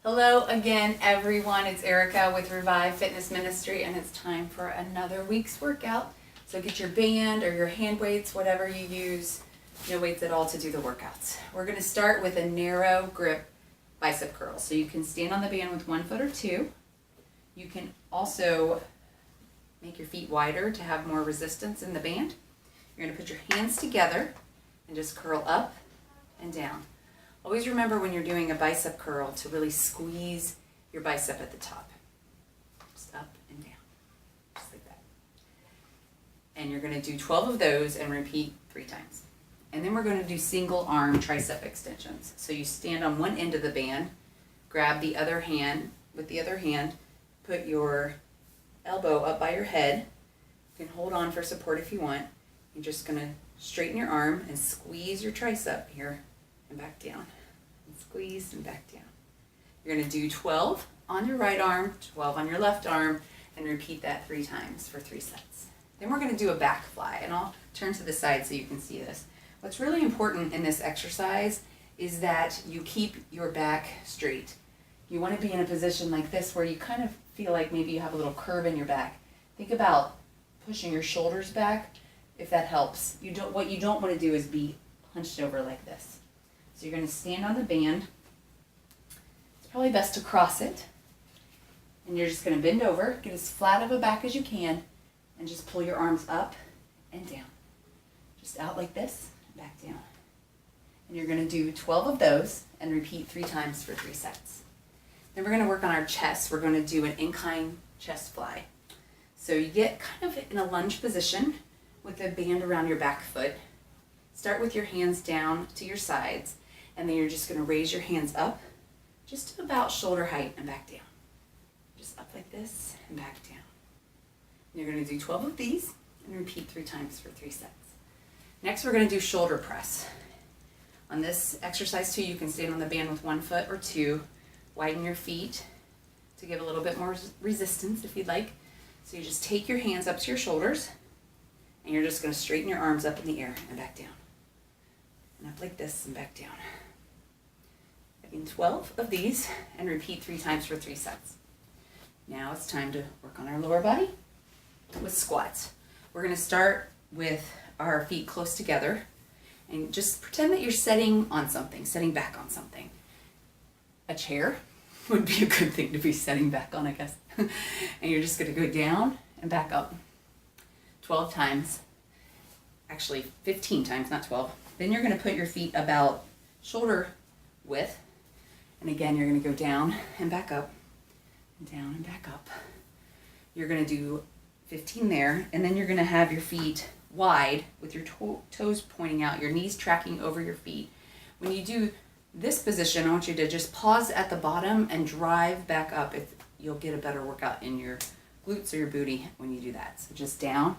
Hello again, everyone. It's Erica with Revive Fitness Ministry, and it's time for another week's workout. So get your band or your hand weights, whatever you use, no weights at all to do the workouts. We're going to start with a narrow grip bicep curl. So you can stand on the band with 1 foot or 2. You can also make your feet wider to have more resistance in the band. You're going to put your hands together and just curl up and down. Always remember when you're doing a bicep curl to really squeeze your bicep at the top. Just up and down, just like that. And you're going to do 12 of those and repeat 3 times. And then we're going to do single arm tricep extensions. So you stand on one end of the band, grab the other hand, with the other hand, put your elbow up by your head. You can hold on for support if you want. You're just going to straighten your arm and squeeze your tricep here and back down, and squeeze and back down. You're going to do 12 on your right arm, 12 on your left arm, and repeat that 3 times for 3 sets. Then we're going to do a back fly, and I'll turn to the side so you can see this. What's really important in this exercise is that you keep your back straight. You want to be in a position like this where you kind of feel like maybe you have a little curve in your back. Think about pushing your shoulders back, if that helps. What you don't want to do is be hunched over like this. So you're going to stand on the band. It's probably best to cross it. And you're just going to bend over, get as flat of a back as you can, and just pull your arms up and down. Just out like this, and back down. And you're going to do 12 of those and repeat 3 times for 3 sets. Then we're going to work on our chest. We're going to do an incline chest fly. So you get kind of in a lunge position with the band around your back foot. Start with your hands down to your sides. And then you're just going to raise your hands up just to about shoulder height and back down. Just up like this and back down. And you're going to do 12 of these and repeat 3 times for 3 sets. Next, we're going to do shoulder press. On this exercise too, you can stand on the band with 1 foot or 2. Widen your feet to give a little bit more resistance if you'd like. So you just take your hands up to your shoulders and you're just going to straighten your arms up in the air and back down. And up like this and back down. 12 of these and repeat 3 times for 3 sets. Now it's time to work on our lower body with squats. We're going to start with our feet close together and just pretend that you're sitting on something, sitting back on something. A chair would be a good thing to be sitting back on, I guess. And you're just going to go down and back up 12 times, actually 15 times, not 12. Then you're going to put your feet about shoulder width. And again, you're going to go down and back up, and down and back up. You're going to do 15 there, and then you're going to have your feet wide with your toes pointing out, your knees tracking over your feet. When you do this position, I want you to just pause at the bottom and drive back up. You'll get a better workout in your glutes or your booty when you do that. So just down,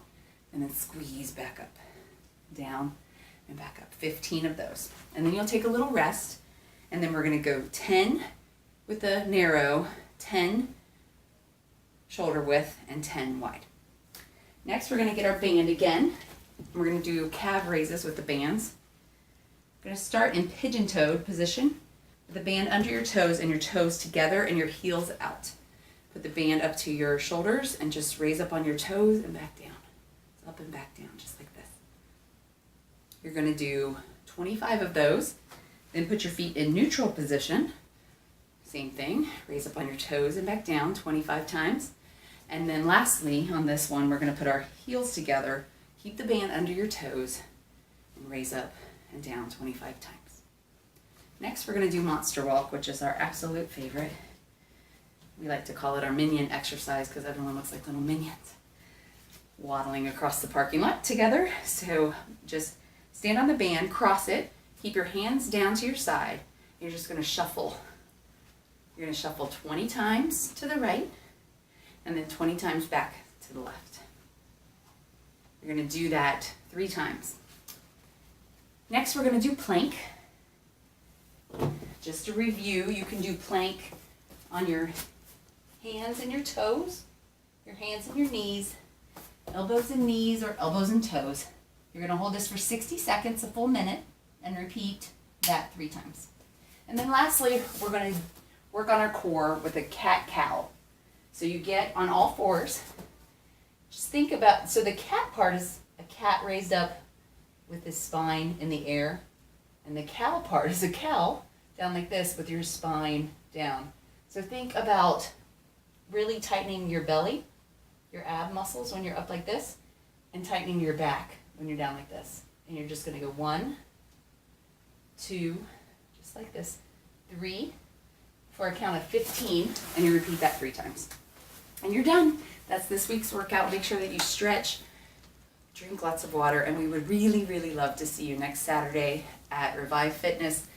and then squeeze back up. Down and back up. 15 of those. And then you'll take a little rest. And then we're going to go 10 with the narrow, 10 shoulder width, and 10 wide. Next, we're going to get our band again. We're going to do calf raises with the bands. We're going to start in pigeon-toed position with the band under your toes and your toes together and your heels out. Put the band up to your shoulders and just raise up on your toes and back down. Up and back down, just like this. You're going to do 25 of those. Then put your feet in neutral position. Same thing, raise up on your toes and back down 25 times. And then lastly, on this one, we're going to put our heels together, keep the band under your toes, and raise up and down 25 times. Next, we're going to do monster walk, which is our absolute favorite. We like to call it our minion exercise because everyone looks like little minions. Waddling across the parking lot together. So just stand on the band, cross it, keep your hands down to your side. You're just going to shuffle. You're going to shuffle 20 times to the right and then 20 times back to the left. You're going to do that 3 times. Next, we're going to do plank. Just to review, you can do plank on your hands and your toes, your hands and your knees, elbows and knees or elbows and toes. You're going to hold this for 60 seconds, a full minute, and repeat that 3 times. And then lastly, we're going to work on our core with a cat-cow. So you get on all fours. Just think about, so the cat part is a cat raised up with his spine in the air. And the cow part is a cow down like this with your spine down. So think about really tightening your belly, your ab muscles when you're up like this, and tightening your back when you're down like this. And you're just going to go 1, 2, just like this, 3, for a count of 15, and you repeat that 3 times. And you're done. That's this week's workout. Make sure that you stretch, drink lots of water, and we would really, really love to see you next Saturday at Revive Fitness,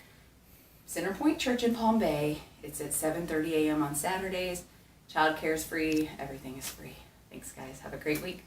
Center Point Church in Palm Bay. It's at 7:30 a.m. on Saturdays. Childcare is free. Everything is free. Thanks, guys. Have a great week.